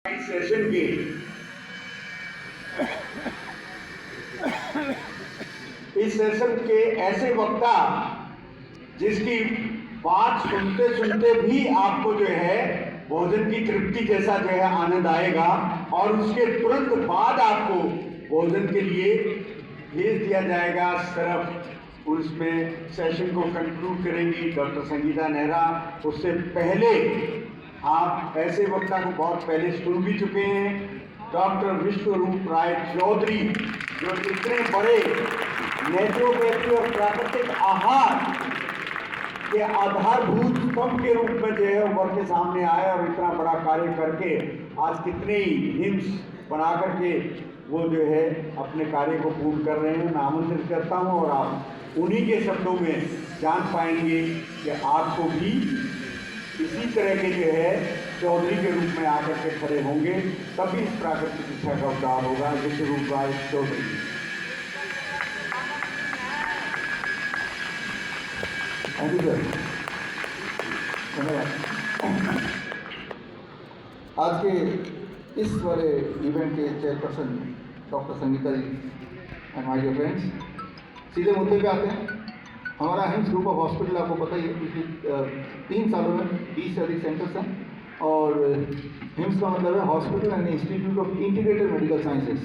Session के इस session के ऐसे वक्ता जिसकी बात सुनते सुनते भी आपको जो है भोजन की तृप्ति जैसा जो है आनंद आएगा और उसके तुरंत बाद आपको भोजन के लिए भेज दिया जाएगा सिर्फ उसमें सेशन को कंक्लूड करेंगी डॉक्टर संगीता नेहरा। उससे पहले आप ऐसे वक्ता को बहुत पहले सुन भी चुके हैं, डॉक्टर विश्वरूप राय चौधरी, जो इतने बड़े नेचुरोपैथी और प्राकृतिक आहार के आधारभूत स्तंभ के रूप में जो है उभर के सामने आए और इतना बड़ा कार्य करके आज कितने ही हिम्स बना करके वो जो है अपने कार्य को पूर्ण कर रहे हैं। मैं आमंत्रित करता हूँ और आप उन्हीं के शब्दों में जान पाएंगे कि आपको भी इसी तरह के जो है चौधरी के रूप में आकर के खड़े होंगे, तभी इस प्राकृतिक शिक्षा का उद्धार होगा। विश्वरूप राय चौधरी। धन्यवाद। आज के इस वाले इवेंट के chairperson doctor Sangeeta ji and my dear friends, सीधे मुद्दे पे आते हैं। हमारा हिम्स ग्रुप ऑफ हॉस्पिटल आपको पता ही है, पिछले 3 सालों में 20 से अधिक सेंटर्स हैं और हिम्स का मतलब है hospital and institute of integrated medical sciences.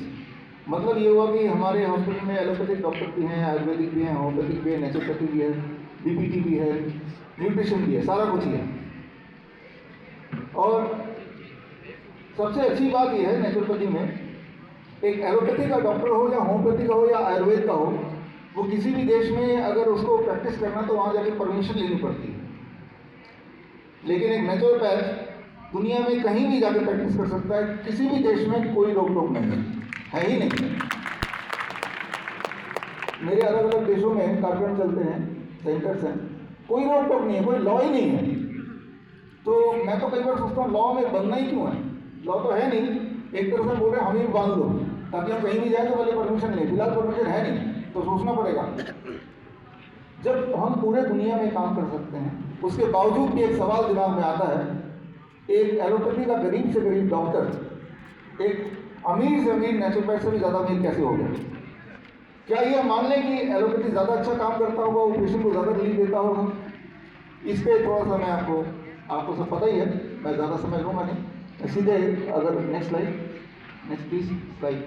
मतलब ये हुआ कि हमारे हॉस्पिटल में एलोपैथिक डॉक्टर भी हैं, आयुर्वेदिक भी हैं, होम्योपैथिक भी है, नेचुरोपैथी भी है, डीपीटी भी है, न्यूट्रिशन भी है, सारा कुछ ही है। और सबसे अच्छी बात यह है नेचुरोपैथी में, एक एलोपैथी का डॉक्टर हो या होम्योपैथी का हो या आयुर्वेद का हो, वो किसी भी देश में अगर उसको प्रैक्टिस करना तो वहाँ जाके परमिशन लेनी पड़ती है। लेकिन एक नेचुरोपैथ दुनिया में कहीं भी जाके प्रैक्टिस कर सकता है, किसी भी देश में कोई रोक टोक नहीं है ही नहीं। मेरे अलग अलग देशों में कार्यक्रम चलते हैं, सेंटर्स हैं, कोई रोक टोक नहीं है, कोई लॉ ही नहीं है। तो मैं तो कई बार सोचता हूँ लॉ में बनना ही क्यों है, लॉ तो है नहीं। एक तरफ से बोल रहे हैं हम ही बांध दो ताकि हम कहीं भी जाए तो पहले परमिशन लें, फिलहाल परमिशन है नहीं तो सोचना पड़ेगा। जब हम पूरे दुनिया में काम कर सकते हैं, उसके बावजूद भी एक सवाल दिमाग में आता है, एक एलोपैथी का गरीब से गरीब डॉक्टर एक अमीर से अमीर नेचुरोपैथ से भी ज़्यादा अमीर कैसे हो गया? क्या ये मान लें कि एलोपैथी ज़्यादा अच्छा काम करता होगा, वो पेशेंट को ज़्यादा रिलीफ देता होगा? इस पर थोड़ा सा मैं आपको सब पता ही है, मैं ज़्यादा समझ लूँगा नहीं। सीधे अगर next slide, next please slide.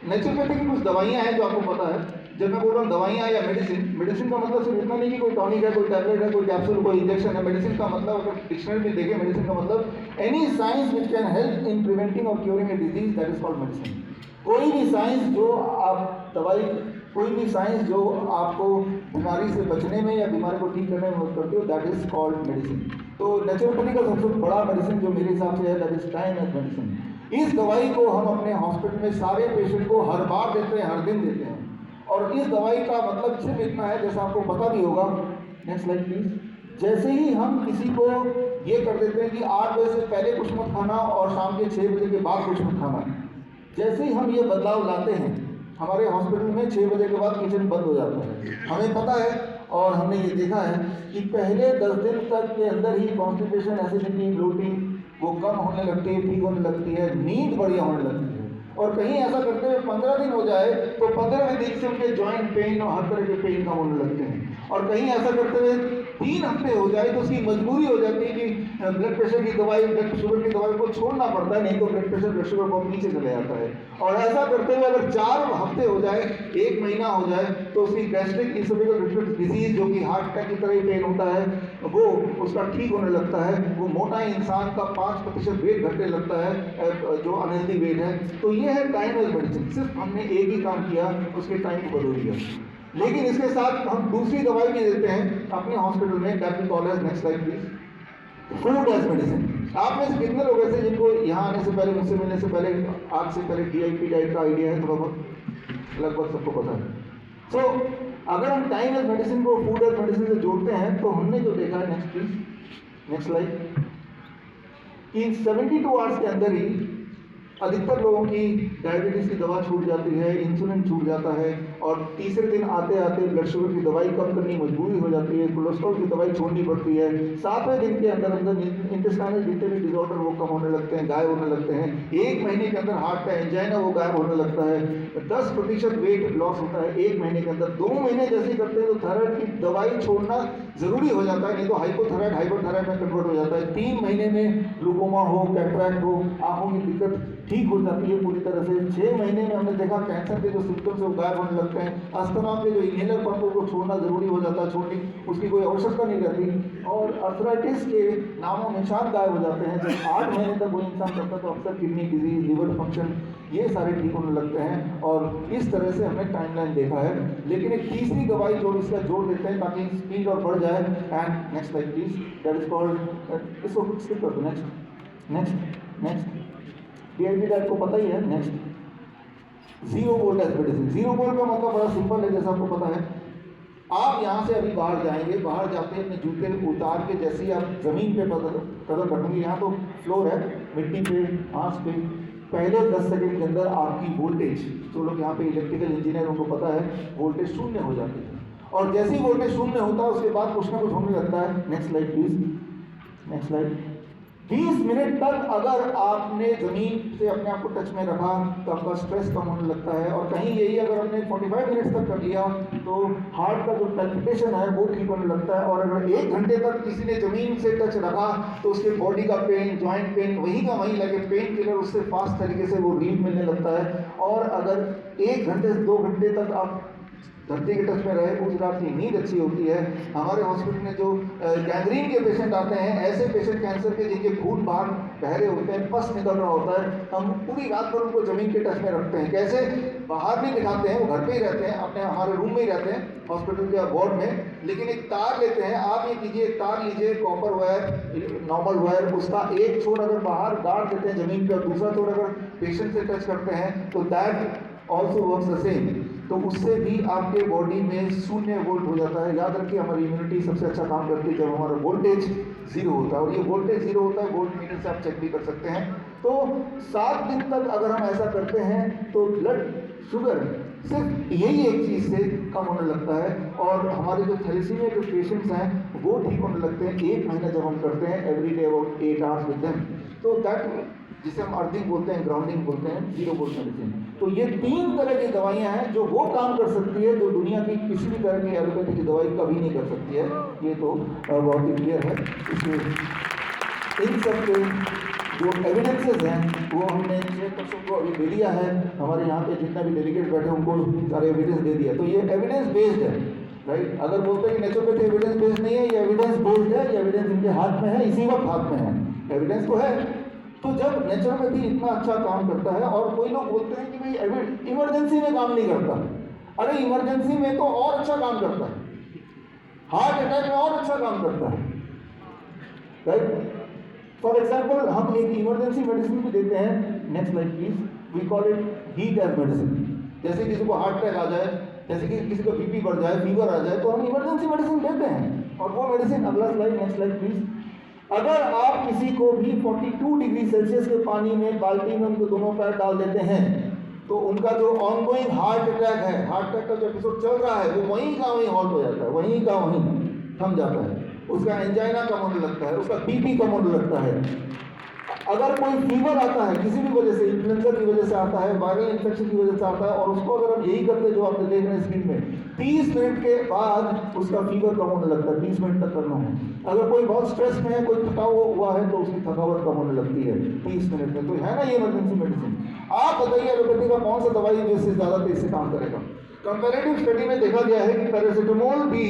Naturopathy की कुछ दवाइयाँ हैं जो आपको पता है। जब मैं बोल रहा हूँ दवाइयाँ या मेडिसिन का मतलब सिर्फ इतना नहीं कि कोई टॉनिक है, कोई टैबलेट है, कोई कैप्सूल, कोई इंजेक्शन है। मेडिसिन का मतलब अगर डिक्शनरी में देखें, मेडिसिन का मतलब any science which can help in preventing और curing a disease, that is called medicine. कोई भी साइंस जो आप दवाई, कोई भी साइंस जो आपको बीमारी से बचने में या बीमारी को ठीक करने में मदद करती हो, दैट इज कॉल्ड मेडिसिन। तो नेचुरोपैथी का सबसे बड़ा मेडिसिन जो मेरे हिसाब से है, that is time as medicine. इस दवाई को हम अपने हॉस्पिटल में सारे पेशेंट को हर बार देते हैं, हर दिन देते हैं। और इस दवाई का मतलब सिर्फ इतना है, जैसा आपको पता भी होगा, नेक्स्ट स्लाइड प्लीज। जैसे ही हम किसी को ये कर देते हैं कि 8 बजे से पहले कुछ मत खाना और शाम के 6 बजे के बाद कुछ मत खाना, जैसे ही हम ये बदलाव लाते हैं, हमारे हॉस्पिटल में 6 बजे के बाद किचन बंद हो जाता है। हमें पता है और हमने ये देखा है कि पहले 10 दिन तक के अंदर ही कॉन्स्टिपेशन, एसिडिटी, ब्लोटिंग वो कम होने लगती है, ठीक होने लगती है, नींद बढ़िया होने लगती है। और कहीं ऐसा करते हुए 15 दिन हो जाए तो 15वें दिन से उनके जॉइंट पेन और हर तरह के पेन कम होने लगते हैं। और कहीं ऐसा करते हुए 3 हफ्ते हो जाए तो उसकी मजबूरी हो जाती है कि ब्लड प्रेशर की दवाई, ब्लड शुगर की दवाई को छोड़ना पड़ता है, नहीं तो ब्लड प्रेशर, ब्लड शुगर बहुत नीचे चले जाता है। और ऐसा करते हुए अगर 4 हफ्ते हो जाए, 1 महीना हो जाए, तो उसकी गैस्ट्रिक इसोफेगल रिफ्लक्स डिजीज, जो कि हार्ट अटैक की तरह ही पेन होता है, वो उसका ठीक होने लगता है। वो मोटा इंसान का 5% वेट घटने लगता है, जो अनहेल्दी वेट है। तो ये है टाइम एज मेडिसिन। सिर्फ हमने एक ही काम किया, उसके टाइम को बदल दिया। लेकिन इसके साथ हम दूसरी दवाई भी देते हैं अपने हॉस्पिटल में, that we call as, next slide please, food as medicine. आप में से कितने लोग ऐसे जिनको यहाँ आने से पहले, मुझसे मिलने से पहले, आज से पहले DIP डाइट का आइडिया है? थोड़ा बहुत, लगभग सबको पता है। तो अगर हम टाइम एज मेडिसिन को फूड एज मेडिसिन से जोड़ते हैं तो हमने जो देखा है, नेक्स्ट प्लीज, नेक्स्ट स्लाइड, कि 72 आवर्स के अंदर ही अधिकतर लोगों की डायबिटीज़ की दवा छूट जाती है, इंसुलिन छूट जाता है, और तीसरे दिन आते आते ब्लड शुगर की दवाई कम करनी मजबूरी हो जाती है, कोलेस्ट्रॉल की दवाई छोड़नी पड़ती है। 7वें दिन के अंदर अंदर इंटेस्टाइनल जितने भी डिसऑर्डर वो कम होने लगते हैं, गायब होने लगते हैं। 1 महीने के अंदर हार्ट का एंजाइना वो गायब होने लगता है। 10% वेट लॉस होता है 1 महीने के अंदर। 2 महीने जैसे करते हैं तो थायराइड की दवाई छोड़ना जरूरी हो जाता है, नहीं तो हाइपोथायराइड हाइपरथायराइड में कन्वर्ट हो जाता है। 3 महीने में ग्लूकोमा हो, कैटरैक्ट हो, आंखों की दिक्कत ठीक हो जाती है पूरी तरह से। 6 महीने में हमने देखा कैंसर के जो सिम्टम्स है वो गायब होने लगते हैं। अस्थमा के जो इनहेलर पंप को छोड़ना जरूरी हो जाता है, छोड़ने उसकी कोई आवश्यकता नहीं रहती। और अर्थराइटिस के नामों निशान गायब हो जाते हैं। जब 8 महीने तक वो इंसान करता है तो अक्सर किडनी डिजीज, लिवर फंक्शन, ये सारे ठीक होने लगते हैं। और इस तरह से हमने टाइमलाइन देखा है। लेकिन एक तीसरी दवाई जो इसका जोड़ देते हैं ताकि स्पीड और बढ़ जाए, and next slide please, that is called, इसको स्किप कर दो, नेक्स्ट नेक्स्ट नेक्स्ट, DID आपको पता ही है। Next, zero voltage medicine. Zero volt का मतलब बड़ा सिंपल है, जैसा आपको पता है। आप यहाँ से अभी बाहर जाएंगे, बाहर जाते अपने जूते उतार के जैसे ही आप जमीन पे कदम रखेंगे, यहाँ तो फ्लोर है, मिट्टी पे, घास पे, पहले 10 सेकंड के अंदर आपकी वोल्टेज, जो लोग यहाँ पे इलेक्ट्रिकल इंजीनियर उनको पता है, वोल्टेज शून्य हो जाती है। और जैसे ही वोल्टेज शून्य होता है उसके बाद कुछ ना कुछ होने लगता है। Next slide please, next slide. 20 minute तक अगर आपने जमीन से अपने आप को टच में रखा तो आपका स्ट्रेस कम होने लगता है। और कहीं यही अगर हमने 45 मिनट्स तक कर लिया तो हार्ट का जो पैल्पिटेशन है वो ठीक होने लगता है। और अगर 1 घंटे तक किसी ने जमीन से टच रखा तो उसके बॉडी का पेन, जॉइंट पेन वहीं का वहीं लगे, पेन किलर उससे फास्ट तरीके से वो रिलीफ मिलने लगता है। और अगर 1 घंटे से 2 घंटे तक आप धरती के टच में रहे, उस रात की नींद अच्छी होती है। हमारे हॉस्पिटल में जो गैंग्रीन के पेशेंट आते हैं, ऐसे पेशेंट कैंसर के जिनके खून बाहर बह रहे होते हैं, पस निकल रहा होता है, हम पूरी रात भर उनको जमीन के टच में रखते हैं। कैसे? बाहर नहीं दिखाते हैं, वो घर पे ही रहते हैं, अपने हमारे रूम में ही रहते हैं हॉस्पिटल के वार्ड में। लेकिन एक तार लेते हैं, आप ये कीजिए, एक तार लीजिए, कॉपर वायर, नॉर्मल वायर, उसका एक छोर अगर बाहर गाड़ देते हैं जमीन पर, दूसरा छोर अगर पेशेंट से टच करते हैं तो that also works the same. तो उससे भी आपके बॉडी में 0 वोल्ट हो जाता है। याद रखिए, हमारी इम्यूनिटी सबसे अच्छा काम करती है जब हमारा वोल्टेज 0 होता है। और ये वोल्टेज 0 होता है, वोल्ट मीटर से आप चेक भी कर सकते हैं। तो 7 दिन तक अगर हम ऐसा करते हैं तो ब्लड शुगर सिर्फ यही एक चीज़ से कम होने लगता है। और हमारे जो थैलेसीमिया के पेशेंट्स हैं वो ठीक होने लगते हैं 1 महीना जब हम करते हैं, every day about 8 hours with them. तो दैट, जिसे हम अर्थिंग बोलते हैं, ग्राउंडिंग बोलते हैं, जीरो वोल्ट मेडिसिन। तो ये 3 तरह की दवाइयां हैं जो वो काम कर सकती है जो दुनिया की किसी भी तरह की एलोपैथी की दवाई कभी नहीं कर सकती है। ये तो बहुत ही क्लियर है। इसमें इन सब के जो एविडेंसेस हैं वो हमने चेयरपर्सन को अभी दे दिया है। हमारे यहाँ पे जितना भी डेलीगेट बैठे उनको सारे एविडेंस दे दिया। तो ये एविडेंस बेस्ड है, राइट। अगर बोलते हैं कि नेचुरोपैथी एविडेंस बेस्ड नहीं है, ये एविडेंस बेस्ड है, ये एविडेंस इनके हाथ में है, इसी वक्त हाथ में है, एविडेंस तो है। तो जब नेचुरोपैथी इतना अच्छा काम करता है, और कोई लोग बोलते हैं कि भाई इमरजेंसी में काम नहीं करता, अरे इमरजेंसी में तो और अच्छा काम करता है, हार्ट अटैक में और अच्छा काम करता है, राइट। फॉर एग्जाम्पल हम एक इमरजेंसी मेडिसिन भी देते हैं। Next slide please, we call it heat as medicine. जैसे किसी को हार्ट अटैक आ जाए, जैसे कि किसी को बीपी बढ़ जाए, फीवर आ जाए, तो हम इमरजेंसी मेडिसिन देते हैं। और वो मेडिसिन, अगला स्लाइड, नेक्स्ट स्लाइड प्लीज। अगर आप किसी को भी 42 डिग्री सेल्सियस के पानी में, बाल्टी में उनको दोनों पैर डाल देते हैं तो उनका जो ऑनगोइंग हार्ट अटैक है, हार्ट अटैक का जो एपिसोड चल रहा है, वो वहीं का वहीं हॉल्ट हो जाता है, वहीं का वहीं थम जाता है। उसका एंजाइना कम होने लगता है, उसका बीपी कम होने लगता है। अगर कोई फीवर आता है किसी भी वजह से, इन्फ्लुएंजा की वजह से आता है, वायरल इन्फेक्शन की वजह से आता है, और उसको अगर हम यही करते जो आपने देख रहे हैं स्क्रीन में, 30 मिनट के बाद उसका फीवर कम होने लगता है। 30 मिनट तक करना है। अगर कोई बहुत स्ट्रेस में है, कोई थका हुआ है, तो उसकी थकावट कम होने लगती है 30 मिनट में। तो है ना ये इमरजेंसी मेडिसिन। आप बताइए एलोपैथी का कौन सा दवाई जिससे ज़्यादा तेज से काम करेगा? कंपैरेटिव स्टडी में देखा गया है कि पैरासिटामोल भी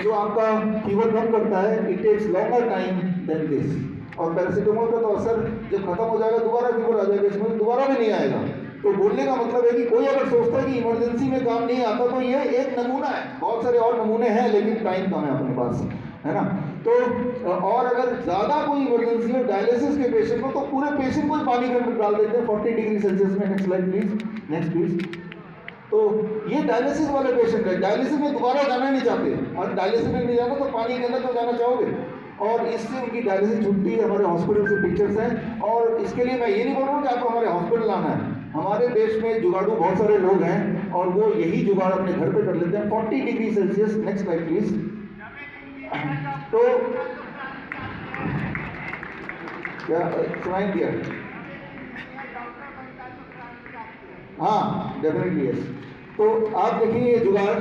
जो आपका फीवर कम करता है, it takes longer time than this. और पैरासिटामोल का तो असर जब खत्म हो जाएगा दोबारा फीवर आ जाएगा, इसमें दोबारा भी नहीं आएगा। तो बोलने का मतलब है कि कोई अगर सोचता है कि इमरजेंसी में काम नहीं आता, तो ये एक नमूना है, बहुत सारे और नमूने हैं, लेकिन टाइम कम है अपने पास, है ना। तो और अगर ज़्यादा कोई इमरजेंसी हो, डायलिसिस के पेशेंट को, तो पूरे पेशेंट को ही पानी के अंदर डाल देते हैं 40 डिग्री सेल्सियस में। Next slide please, next please. तो ये डायलिसिस वाले पेशेंट है, डायलिसिस में दोबारा जाना नहीं चाहते, और डायलिसिस में नहीं जाना तो पानी के अंदर तो जाना चाहोगे, और इससे उनकी डायलिसिस छूटती है। हमारे हॉस्पिटल से पिक्चर्स हैं, और इसके लिए मैं ये नहीं बोल रहा हूँ कि आपको हमारे हॉस्पिटल आना है। हमारे देश में जुगाड़ू बहुत सारे लोग हैं और वो यही जुगाड़ अपने घर पे कर लेते हैं। 40 degree Celsius, next slide please. तो क्या सुनाई दिया? हाँ, डेफिनेटली यस। तो आप देखिए ये जुगाड़,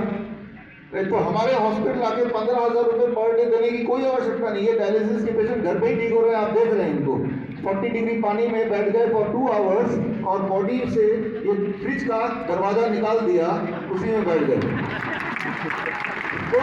तो हमारे हॉस्पिटल आके 15,000 रुपये पर डे देने की कोई आवश्यकता नहीं है। डायलिसिस के पेशेंट घर पे ही ठीक हो रहे हैं, आप देख रहे हैं इनको। 40 डिग्री पानी में बैठ गए फॉर 2 आवर्स और बॉडी से ये फ्रिज का दरवाजा निकाल दिया, उसी में बैठ गए। तो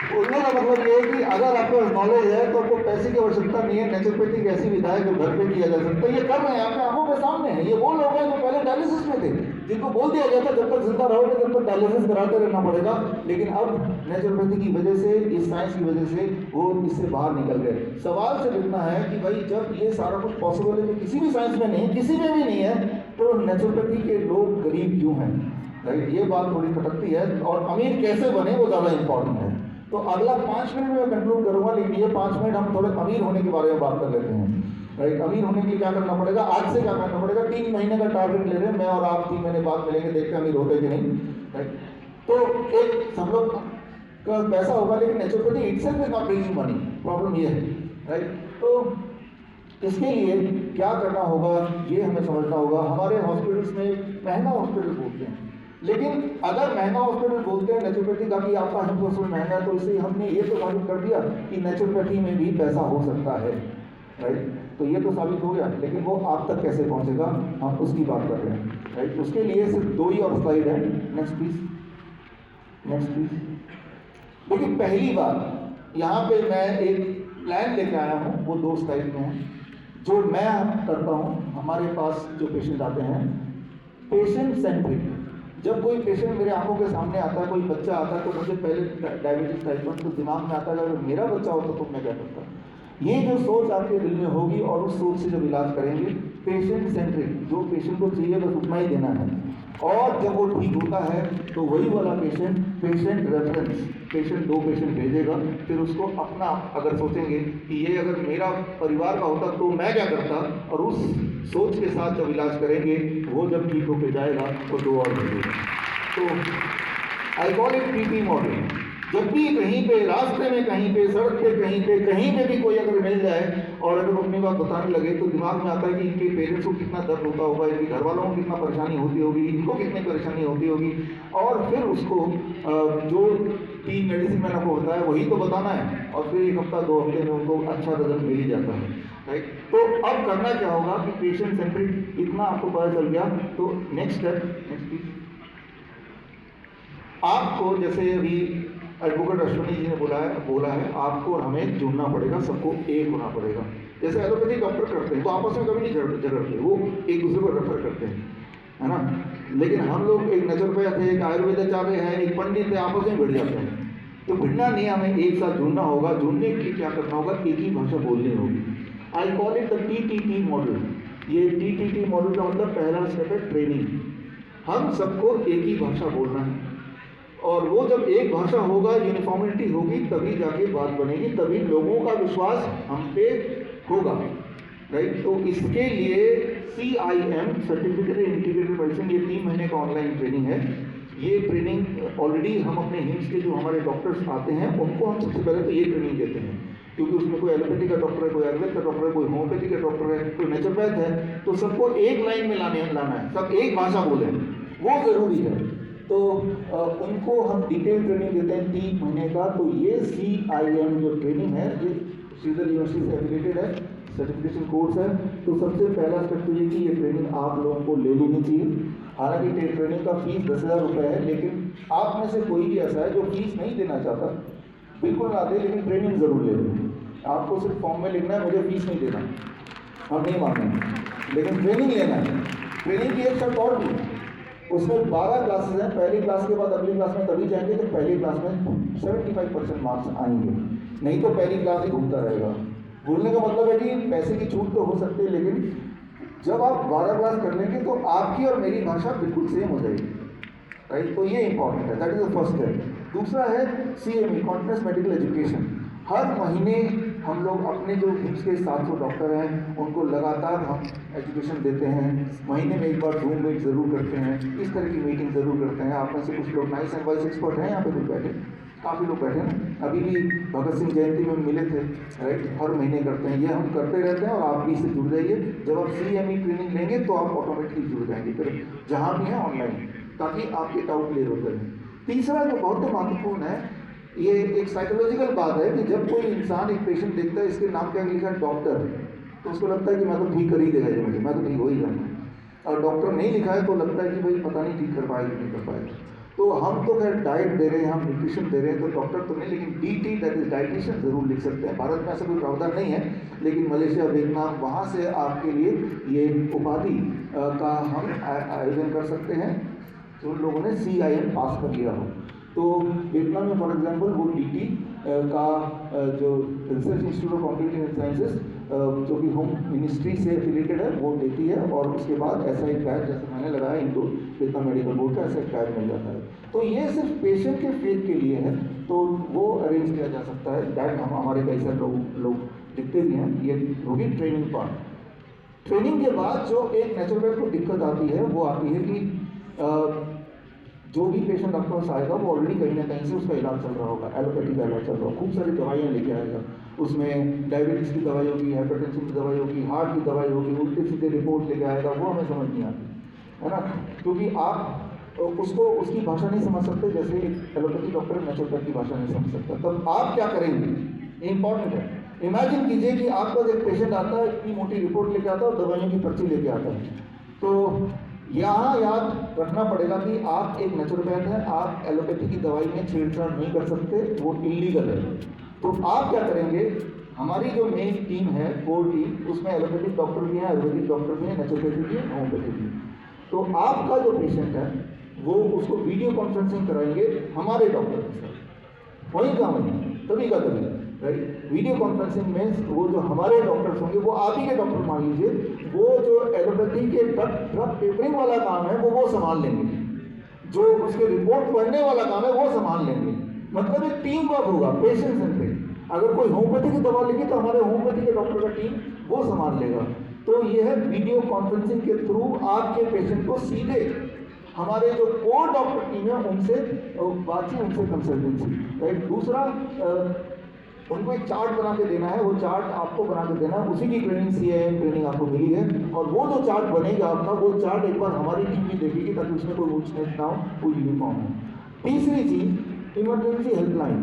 बोलने का मतलब ये है कि अगर आपको नॉलेज है तो आपको पैसे की आवश्यकता नहीं है। नेचुरोपैथिक ऐसी विधा है जो घर पे किया जा सकता है। ये कर रहे हैं, आपके आंखों के सामने है। ये वो लोग हैं जो पहले डायलिसिस में थे, जिनको बोल दिया गया था जब तक जिंदा रहोगे तब तक डायलिसिस कराते रहना पड़ेगा। लेकिन अब नेचुरोपैथी की वजह से, इस साइंस की वजह से वो इससे बाहर निकल गए। सवाल सिर्फ इतना है कि भाई जब ये सारा कुछ पॉसिबल है, जो किसी भी साइंस में नहीं, किसी में भी नहीं है, तो नेचुरोपैथी के लोग गरीब क्यों हैं? राइट, ये बात थोड़ी खटकती है। और अमीर कैसे बने वो ज़्यादा इंपॉर्टेंट है। तो अगला 5 मिनट में मैं कंक्लूड करूंगा, लेकिन ये 5 मिनट हम थोड़े अमीर होने के बारे में बात कर लेते हैं। राइट, अमीर होने के लिए क्या करना पड़ेगा? आज से क्या करना पड़ेगा? 3 महीने का टारगेट ले रहे हैं, मैं और आप 3 महीने बाद मिलेंगे, देखते हैं अमीर होते कि नहीं। राइट, तो एक सब लोग का पैसा होगा, लेकिन naturopathy itself is not bringing money. Problem ये है। राइट, तो इसके लिए क्या करना होगा ये हमें समझना होगा। हमारे हॉस्पिटल्स में महंगा हॉस्पिटल बोलते हैं, लेकिन अगर महंगा हॉस्पिटल बोलते हैं नेचुरोपैथी का कि आपका हेल्थ हॉस्पिटल महंगा है, तो इससे हमने ये तो साबित कर दिया कि नेचुरोपैथी में भी पैसा हो सकता है। राइट, तो ये तो साबित हो गया, लेकिन वो आप तक कैसे पहुंचेगा, हम उसकी बात कर रहे हैं। राइट, उसके लिए सिर्फ 2 ही और स्लाइड है। Next please, next please. देखिए पहली बात, यहाँ पे मैं एक प्लान लेके आया हूँ, वो 2 स्लाइड में है, जो मैं करता हूँ। हमारे पास जो पेशेंट आते हैं, पेशेंट सेंट्रिक। जब कोई पेशेंट मेरे आंखों के सामने आता है, कोई बच्चा आता है, तो मुझे पहले डायबिटीज टाइप 1 तो दिमाग में आता है अगर मेरा बच्चा होता तो मैं क्या करता। ये जो सोच आपके दिल में होगी और उस सोच से जब इलाज करेंगे, पेशेंट सेंट्रिक, जो पेशेंट को चाहिए बस उतना ही देना है। और जब वो ठीक होता है तो वही वाला patient, patient reference, patient 2 patient भेजेगा, फिर उसको अपना अगर सोचेंगे कि ये अगर मेरा परिवार का होता तो मैं क्या करता, और उस सोच के साथ जब इलाज करेंगे, वो जब ठीक होकर जाएगा तो 2 और भेजेगा। तो I call it PP model. जब भी कहीं पे रास्ते में, कहीं पे सड़क पे, कहीं पे भी कोई अगर मिल जाए और अगर अपनी बात बताने लगे, तो दिमाग में आता है कि इनके पेरेंट्स को कितना दर्द होता होगा, इनके घर वालों को कितना परेशानी होती होगी, इनको कितनी परेशानी होती होगी। और फिर उसको जो 3 मेडिसिन मैंने आपको बताया वही तो बताना है, और फिर 1 हफ्ता 2 हफ्ते में उनको अच्छा रिजल्ट मिल ही जाता है। राइट, तो अब करना क्या होगा कि पेशेंट सेंट्रिक इतना आपको पता चल गया, तो नेक्स्ट स्टेप, नेक्स्ट प्लीज। आपको जैसे अभी एडवोकेट अश्विनी जी ने बोला है आपको और हमें जुड़ना पड़ेगा, सबको एक होना पड़ेगा। जैसे एलोपैथी डॉक्टर करते हैं तो आपस में कभी नहीं झगड़ते, वो एक दूसरे को रेफर करते हैं, है ना। लेकिन हम लोग एक नेचुरोपैथ है, एक आयुर्वेदाचार्य है, एक पंडित है, आपस में भिड़ जाते हैं। तो भिड़ना नहीं, हमें एक साथ जुड़ना होगा। जुड़ने के लिए क्या करना होगा, एक ही भाषा बोलनी होगी। I call it the TTT model. ये TTT मॉडल का मतलब पहला स्टेप है ट्रेनिंग। हम सबको एक ही भाषा बोलना है, और वो जब एक भाषा होगा, यूनिफॉर्मिटी होगी, तभी जाके बात बनेगी, तभी लोगों का विश्वास हम पे होगा। राइट, तो इसके लिए CIM, certificate in integrated medicine, ये 3 महीने का ऑनलाइन ट्रेनिंग है। ये ट्रेनिंग ऑलरेडी हम अपने हिम्स के जो हमारे डॉक्टर्स आते हैं उनको हम सबसे पहले तो ये ट्रेनिंग देते हैं, क्योंकि उसमें कोई एलोपैथी का डॉक्टर है, कोई आयुर्वेद का डॉक्टर है, कोई होम्योपैथी का डॉक्टर है, कोई नेचुरोपैथ है, तो सबको एक लाइन में लाना है, सब एक भाषा बोलें, वो ज़रूरी है। तो उनको हम डिटेल ट्रेनिंग देते हैं 3 महीने का। तो ये CIM जो ट्रेनिंग है, ये श्रीधर यूनिवर्सिटी से एफिलिएटेड है, सर्टिफिकेशन कोर्स है। तो सबसे पहला स्टेप तो ये कि ये ट्रेनिंग आप लोगों को ले लेनी चाहिए। हालांकि ट्रेनिंग का फीस 10,000 रुपये है, लेकिन आप में से कोई भी ऐसा है जो फीस नहीं देना चाहता, बिल्कुल ना दे, लेकिन ट्रेनिंग ज़रूर ले लें। आपको सिर्फ फॉर्म में लिखना है मुझे फीस नहीं देना, हम नहीं मांगेंगे, लेकिन ट्रेनिंग लेना है। ट्रेनिंग की एक शर्त और भी, उसमें 12 क्लासेस हैं। पहली क्लास के बाद अगली क्लास में तभी जाएंगे तो पहली क्लास में 75% मार्क्स आएंगे, नहीं तो पहली क्लास ही घूमता रहेगा। भूलने का मतलब है कि पैसे की छूट तो हो सकती है, लेकिन जब आप 12 क्लास कर लेंगे तो आपकी और मेरी भाषा बिल्कुल सेम हो जाएगी। राइट, तो ये इंपॉर्टेंट है, that is the first step. दूसरा है CME, कॉन्टिन्यूअस मेडिकल एजुकेशन। हर महीने हम लोग अपने जो हिम्स के 700 डॉक्टर हैं उनको लगातार हम एजुकेशन देते हैं, महीने में एक बार जूम मीट ज़रूर करते हैं, इस तरह की मीटिंग ज़रूर करते हैं। आप में से कुछ लोग नाइस एंड वाइस एक्सपर्ट हैं यहाँ पे कुछ बैठे, काफ़ी लोग बैठे हैं, अभी भी भगत सिंह जयंती में मिले थे, राइट। हर महीने करते हैं, ये हम करते रहते हैं और आप भी इससे जुड़ जाइए। जब आप CME ट्रेनिंग लेंगे तो आप ऑटोमेटिकली जुड़ जाएंगे फिर जहाँ भी हैं ऑनलाइन, ताकि आपके डाउट क्लियर होते हैं। तीसरा जो बहुत महत्वपूर्ण है, ये एक साइकोलॉजिकल बात है कि जब कोई इंसान एक पेशेंट देखता है, इसके नाम क्या लिखा है डॉक्टर, तो उसको लगता है कि मैं तो ठीक कर ही देगा ये मुझे, मैं तो ठीक हो ही जाऊँगा। और डॉक्टर नहीं लिखा है तो लगता है कि भाई पता नहीं ठीक कर पाएगा नहीं कर पाएगा। तो हम तो खैर डाइट दे रहे हैं, हम न्यूट्रिशन दे रहे हैं, तो डॉक्टर तो नहीं, लेकिन DT दैट इज डाइटिशियन ज़रूर लिख सकते हैं। भारत में ऐसा कोई प्रावधान नहीं है, लेकिन मलेशिया, वियतनाम, वहाँ से आपके लिए ये उपाधि का हम आयोजन कर सकते हैं जो लोगों ने CIM पास कर लिया हो। तो वियतनाम में फॉर एग्जांपल वो DT का जो research institute of competitive sciences जो कि होम मिनिस्ट्री से एफिलेटेड है वो देती है, और उसके बाद ऐसा एक बैच जैसे मैंने लगाया इनको वियतनाम मेडिकल बोर्ड का ऐसा एक बैच मिल जाता है। तो ये सिर्फ पेशेंट के फेथ के लिए है, तो वो अरेंज किया जा सकता है। दैट हम हमारे कई सारे लोग जितने भी हैं, ये होगी ट्रेनिंग पार्ट। ट्रेनिंग के बाद जो एक नेचुरोपैथ को दिक्कत आती है वो आती है कि जो भी पेशेंट आपके पास आएगा वो ऑलरेडी कहीं ना कहीं से उसका इलाज चल रहा होगा, एलोपैथी का इलाज चल रहा होगा, खूब सारी दवाइयाँ लेके आएगा, उसमें डायबिटीज़ की दवाई होगी, हाइपरटेंशन की दवाई होगी, हार्ट की दवाई होगी, उल्टे सीधे रिपोर्ट लेके आएगा, वो हमें समझ नहीं आती है ना, क्योंकि आप उसको उसकी भाषा नहीं समझ सकते, जैसे एलोपैथी डॉक्टर नेचुरोपैथ की भाषा नहीं समझ सकता। तब आप क्या करेंगे, इंपॉर्टेंट है। इमेजिन कीजिए कि आपका एक पेशेंट आता है, इतनी मोटी रिपोर्ट लेके आता है और दवाइयों की पर्ची लेके आता है, तो यहाँ याद रखना पड़ेगा कि आप एक नेचुरोपैथ हैं, आप एलोपैथी की दवाई में छेड़छाड़ नहीं कर सकते, वो इलीगल है। तो आप क्या करेंगे, हमारी जो मेन टीम है कोर टीम, उसमें एलोपैथिक डॉक्टर भी हैं, आयुर्वेदिक डॉक्टर भी हैं, नेचुरोपैथी भी है, होम्योपैथी भी है। तो आपका जो पेशेंट है वो उसको वीडियो कॉन्फ्रेंसिंग कराएंगे हमारे डॉक्टर के साथ, वहीं का वहीं, तभी का तभी, राइट। वीडियो कॉन्फ्रेंसिंग में वो जो हमारे डॉक्टर्स होंगे वो आप ही के डॉक्टर मान लीजिए, वो जो एलोपैथी के ड्रग पेपरिंग वाला काम है वो संभाल लेंगे, जो उसके रिपोर्ट पढ़ने वाला काम है वो संभाल लेंगे। मतलब एक टीम वर्क होगा, पेशेंट सेंट्रिक। अगर कोई होम्योपैथी की दवा लिखी तो हमारे होम्योपैथी के डॉक्टर का टीम वो संभाल लेगा। तो ये है वीडियो कॉन्फ्रेंसिंग के थ्रू आपके पेशेंट को सीधे हमारे जो कोर डॉक्टर टीम है उनसे बातचीत, उनसे कंसल्टेंसी, राइट। दूसरा उनको एक चार्ट बना के देना है, वो चार्ट आपको बना के देना है, उसी की ट्रेनिंग CIM ट्रेनिंग आपको मिली है, और वो जो चार्ट बनेगा आपका, वो चार्ट एक बार हमारी टीम भी देखेगी ताकि उसमें कोई ऊंच-नीच ना हो, कोई यूनिफॉर्म हो। तीसरी चीज, इमरजेंसी हेल्पलाइन।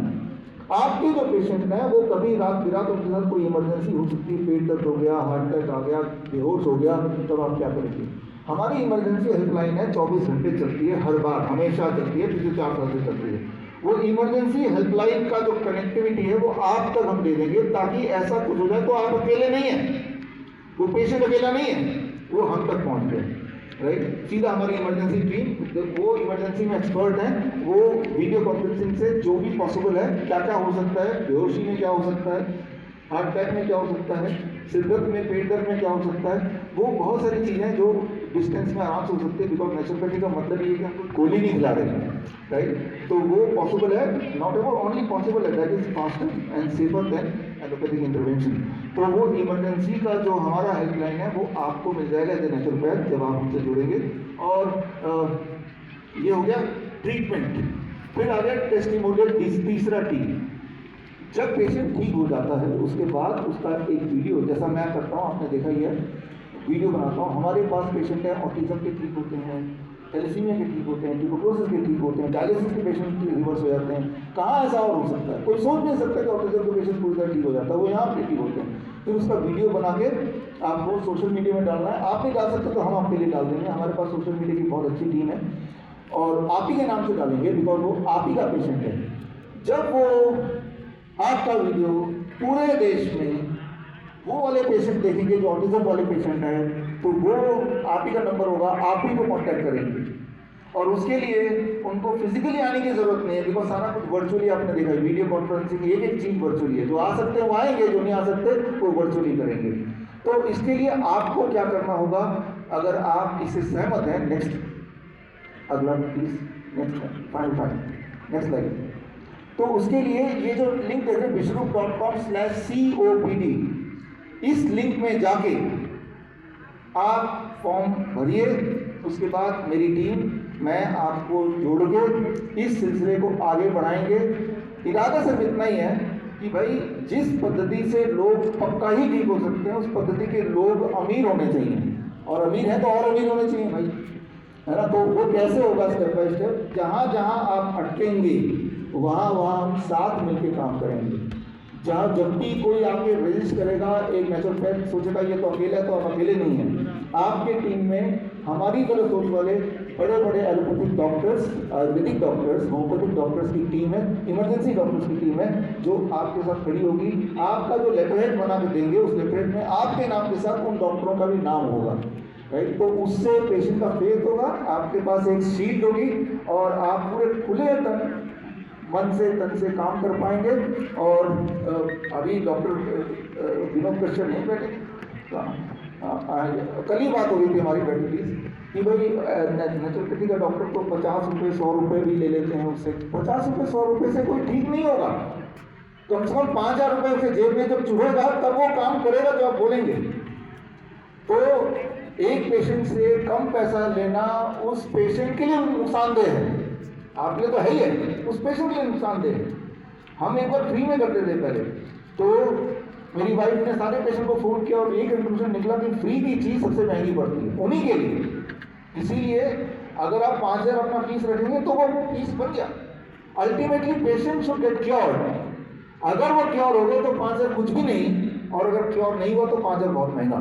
आपके जो पेशेंट हैं वो कभी रात बिरात उनके साथ कोई इमरजेंसी हो सकती है, पेट दर्द हो गया, हार्ट अटैक आ गया, बेहोश हो गया, तब आप क्या करेंगे। हमारी इमरजेंसी हेल्पलाइन है, 24 घंटे चलती है, हर बार हमेशा चलती है, पिछले 4 साल से चल रही है। वो इमरजेंसी हेल्पलाइन का जो कनेक्टिविटी है वो आप तक हम दे देंगे, ताकि ऐसा कुछ हो जाए तो आप अकेले नहीं हैं, वो पेशेंट अकेला नहीं है, वो हम तक पहुंच गए, राइट। सीधा हमारी इमरजेंसी टीम, वो इमरजेंसी में एक्सपर्ट हैं, वो वीडियो कॉन्फ्रेंसिंग से जो भी पॉसिबल है, क्या क्या हो सकता है, बेहोशी में क्या हो सकता है, हार्ट अटैक में क्या हो सकता है, सिर दर्द में, पेट दर्द में क्या हो सकता है, वो बहुत सारी चीज़ें जो डिस्टेंस में आराम से हो सकती है, बिकॉज नेचुरोपैथी का मतलब ये है कि हम गोली नहीं खिला रहे हैं, राइट। तो वो पॉसिबल है, नॉट एवर ओनली पॉसिबल है, that is faster and safer than allopathic intervention. तो वो इमरजेंसी का जो हमारा हेल्पलाइन है वो आपको मिल जाएगा एज ए नेचुरोपैथ जब आप हमसे जुड़ेंगे। और ये हो गया ट्रीटमेंट। फिर आ गया टेस्टिमोनियल, तीसरा टी। जब पेशेंट ठीक हो जाता है उसके बाद उसका एक वीडियो, जैसा मैं करता हूँ, आपने देखा ही है, वीडियो बनाता हूँ। हमारे पास पेशेंट है, ऑटिज्म के ठीक होते हैं, थैलेसीमिया के ठीक होते हैं, ट्यूबरकुलोसिस के ठीक होते हैं, डायलिसिस के पेशेंट रिवर्स हो जाते हैं। कहाँ ऐसा और हो सकता है, कोई सोच नहीं सकता कि ऑटिज्म के पेशेंट पूरी तरह ठीक हो जाता है, वो यहाँ पे ठीक होते हैं। फिर उसका वीडियो बना के आपको सोशल मीडिया में डालना है, आप नहीं डाल सकते तो हम आपके लिए डाल देंगे। हमारे पास सोशल मीडिया की बहुत अच्छी टीम है और आप ही के नाम से डालेंगे, बिकॉज वो आप ही का पेशेंट है। जब वो आपका वीडियो पूरे देश में वो वाले पेशेंट देखेंगे जो ऑटिज्म वाले पेशेंट हैं, तो वो आप ही का नंबर होगा, आप ही को कांटेक्ट करेंगे। और उसके लिए उनको फिजिकली आने की जरूरत नहीं है, बिकॉज सारा कुछ वर्चुअली आपने देखा है, वीडियो कॉन्फ्रेंसिंग एक एक चीज वर्चुअली है। जो आ सकते हैं वो आएंगे, जो नहीं आ सकते वो वर्चुअली करेंगे। तो इसके लिए आपको क्या करना होगा, अगर आप इससे सहमत हैं, नेक्स्ट अगला please, next final next slide. तो उसके लिए ये जो लिंक है vishrup.com/COPD, इस लिंक में जाके आप फॉर्म भरिए। उसके बाद मेरी टीम, मैं आपको जोड़ के इस सिलसिले को आगे बढ़ाएंगे। इरादा सिर्फ इतना ही है कि भाई जिस पद्धति से लोग पक्का ही ठीक हो सकते हैं, उस पद्धति के लोग अमीर होने चाहिए, और अमीर है तो और अमीर होने चाहिए भाई, है ना। तो वो कैसे होगा? स्टेप बाय स्टेप, जहाँ जहाँ आप अटकेंगे वहाँ वहाँ हम साथ मिलकर काम करेंगे। जहाँ जब भी कोई आके रजिस्ट करेगा, एक नेचुरोपैथ सोचेगा ये तो अकेला है, तो हम अकेले नहीं हैं। आपके टीम में हमारी तरह सोच वाले बड़े बड़े allopathic doctors, Ayurvedic doctors, homeopathic doctors की टीम है, इमरजेंसी डॉक्टर्स की टीम है, जो आपके साथ खड़ी होगी। आपका जो लेटरहेड बना के देंगे, उस लेटरहेड में आपके नाम के साथ उन डॉक्टरों का भी नाम होगा, राइट। तो उससे पेशेंट का फेथ होगा, आपके पास एक शील्ड होगी, और आप पूरे खुले मन से तन से काम कर पाएंगे। और अभी डॉक्टर विनोद कश्यप नहीं बैठे, कल ही बात हो रही थी हमारी बैठी कि भाई नेचुरोपैथी का डॉक्टर तो 50 रुपये 100 रुपये भी ले लेते हैं उससे। 50 रुपये 100 रुपये से कोई ठीक नहीं होगा। कम से कम 5000 रुपये उसके जेब में जब चुभेगा तब वो काम करेगा जो आप बोलेंगे। तो एक पेशेंट से कम पैसा लेना उस पेशेंट के लिए नुकसानदेह है, आपके लिए तो है ही है, उस पेशेंट के लिए नुकसानदेह है। हम एक बार फ्री में करते थे पहले, तो मेरी वाइफ ने सारे पेशेंट को फोन किया और एक कंक्लूजन निकला कि फ्री की चीज़ सबसे महंगी पड़ती है उन्हीं के लिए। इसीलिए अगर आप 5000 अपना फीस रखेंगे तो वो फीस बन गया। Ultimately patient should get cure. अगर वो क्योर हो गए तो 5000 कुछ भी नहीं, और अगर क्योर नहीं हुआ तो 5000 बहुत महंगा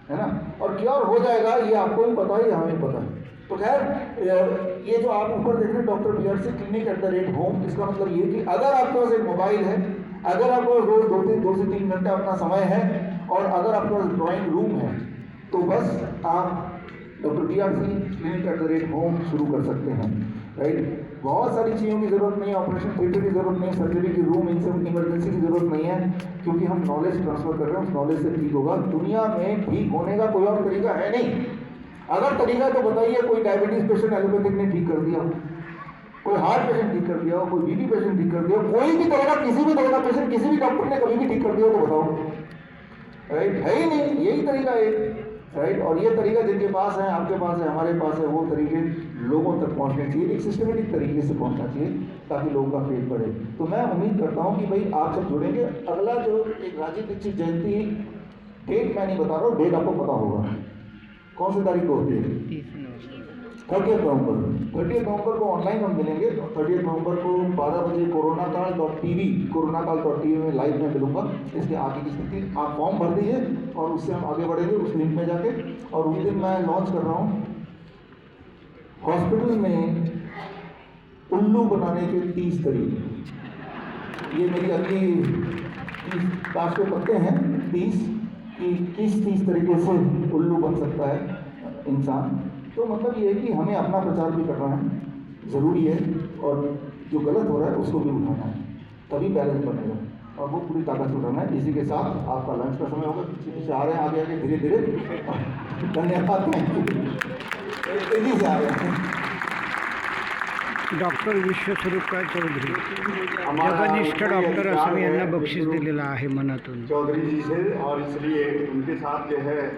है ना। और क्योर हो जाएगा ये आपको भी पता है, हमें पता है। तो खैर, ये जो आप ऊपर देख रहे हैं डॉक्टर BRC clinic@home, इसका मतलब ये कि अगर आपके पास एक मोबाइल है, अगर आपको रोज 2 से 3 घंटे अपना समय है, और अगर आपके पास ड्राइंग रूम है, तो बस आप डॉक्टर BRC clinic@home शुरू कर सकते हैं, राइट। बहुत सारी चीज़ों की ज़रूरत नहीं है, ऑपरेशन थिएटर की ज़रूरत नहीं है, सर्जरी की रूम, इन सब इमरजेंसी की ज़रूरत नहीं है, क्योंकि हम नॉलेज ट्रांसफर कर रहे हैं, उस नॉलेज से ठीक होगा। दुनिया में ठीक होने का कोई और तरीका है नहीं। अगर तरीका तो बताइए, कोई डायबिटीज पेशेंट एलोपैथिक ने ठीक कर दिया, कोई हार्ट पेशेंट ठीक कर दिया, कोई BP पेशेंट ठीक कर दिया, कोई भी तरह का किसी भी तरह का पेशेंट किसी भी डॉक्टर ने कभी भी ठीक कर दिया तो बताओ, राइट। है ही नहीं, यही तरीका है, राइट। और ये तरीका जिनके पास है, आपके पास है, हमारे पास है, वो तरीके लोगों तक पहुंचने चाहिए, एक सिस्टमेटिक तरीके से पहुंचना चाहिए, ताकि लोगों का फेथ बढ़े। तो मैं उम्मीद करता हूँ कि भाई आप सब जुड़ेंगे। अगला जो एक राजीव दीक्षित जयंती, डेट मैं नहीं बता रहा हूँ, डेट आपको पता होगा कौन सी तारीख को होती है, 30 नवंबर को ऑनलाइन हम मिलेंगे। 30 नवंबर को 12 बजे कोरोनाकाल.tv में लाइव में मिलूंगा। इसके आगे की स्थिति आप फॉर्म भर दीजिए और उससे हम आगे बढ़ेंगे उस लिंक में जाके। और उस दिन मैं लॉन्च कर रहा हूँ हॉस्पिटल में उल्लू बनाने के 30 तरीके। ये मेरी अगली 30 काश के पत्ते हैं, 30 कि किस 30 तरीके से उल्लू बन सकता है इंसान। तो मतलब ये है कि हमें अपना प्रचार भी करना है, ज़रूरी है, और जो गलत हो रहा है उसको भी उठाना है, तभी बैलेंस बनेगा, और वो पूरी ताकत से उठाना है। इसी के साथ आपका लंच का समय होगा, पीछे आ रहे हैं, आगे आगे धीरे धीरे। धन्यवाद, तेजी से आ रहे हैं। डॉक्टर विश्वस्वरूपराव चौधरी जगनिष्ठ डॉक्टर असं यांना बक्षीस दिलेलं आहे मनातून चौधरी जी से, और इसलिए उनके साथ जो है